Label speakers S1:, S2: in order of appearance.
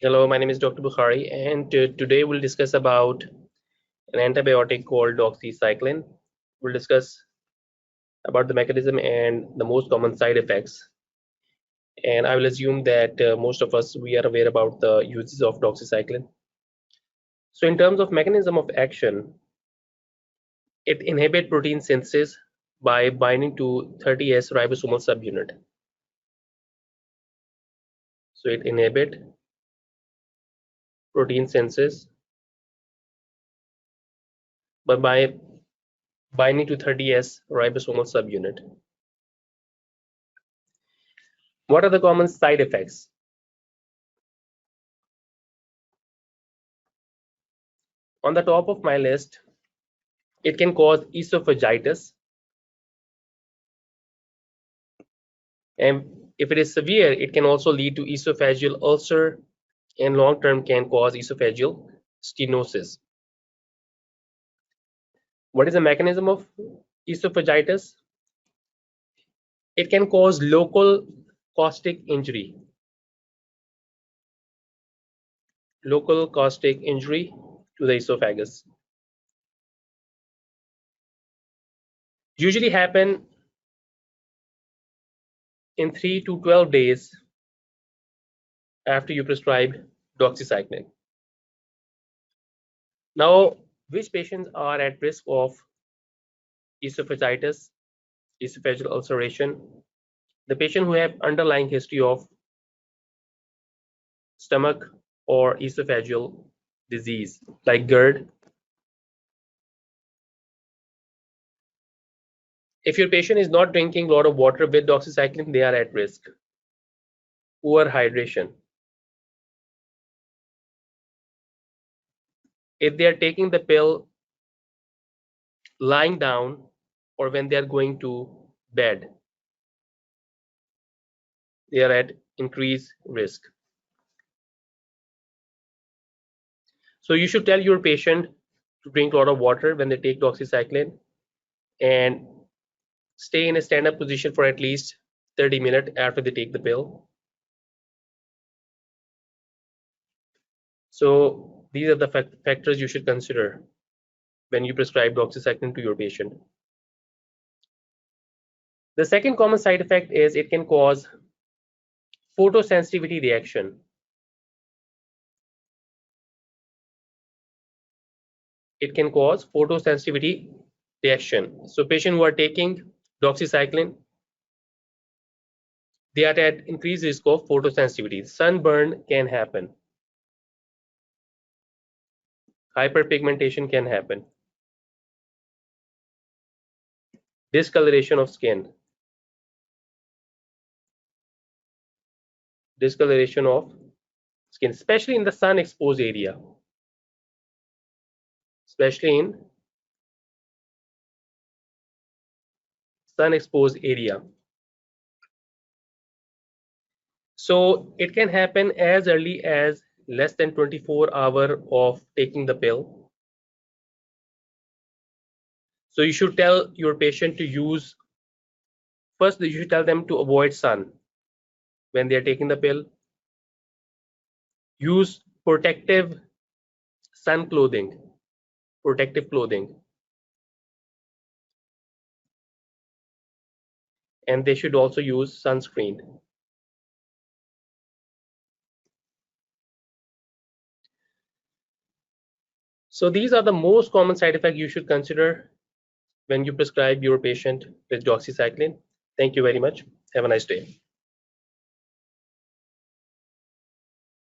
S1: Hello, my name is Dr. Bukhari, and today we'll discuss about an antibiotic called doxycycline. We'll discuss about the mechanism and the most common side effects. And I will assume that most of us we are aware about the uses of doxycycline. So, in terms of mechanism of action, it inhibits protein synthesis by binding to 30S ribosomal subunit. So, it inhibits protein synthesis by binding to 30S ribosomal subunit. What are the common side effects? On the top of my list, it can cause esophagitis, and if it is severe, it can also lead to esophageal ulcer, and long term can cause esophageal stenosis. What is the mechanism of esophagitis? It can cause local caustic injury. Local caustic injury to the esophagus. Usually happen in 3 to 12 days after you prescribe doxycycline. Now, which patients are at risk of esophagitis, esophageal ulceration? The patient who have underlying history of stomach or esophageal disease like GERD. If your patient is not drinking a lot of water with doxycycline, they are at risk. Poor hydration. If they are taking the pill lying down or when they are going to bed, they are at increased risk. So you should tell your patient to drink a lot of water when they take doxycycline and stay in a stand-up position for at least 30 minutes after they take the pill. So these are the factors you should consider when you prescribe doxycycline to your patient. The second common side effect is it can cause photosensitivity reaction. It can cause photosensitivity reaction. So patients who are taking doxycycline, they are at increased risk of photosensitivity. Sunburn can happen. Hyperpigmentation can happen. Discoloration of skin. Discoloration of skin, especially in the sun exposed area. Especially in sun exposed area. So it can happen as early as less than 24 hours of taking the pill. So you should tell your patient to use, first you should tell them to avoid sun when they are taking the pill. Use protective sun clothing, protective clothing. And they should also use sunscreen. So these are the most common side effects you should consider when you prescribe your patient with doxycycline. Thank you very much. Have a nice day.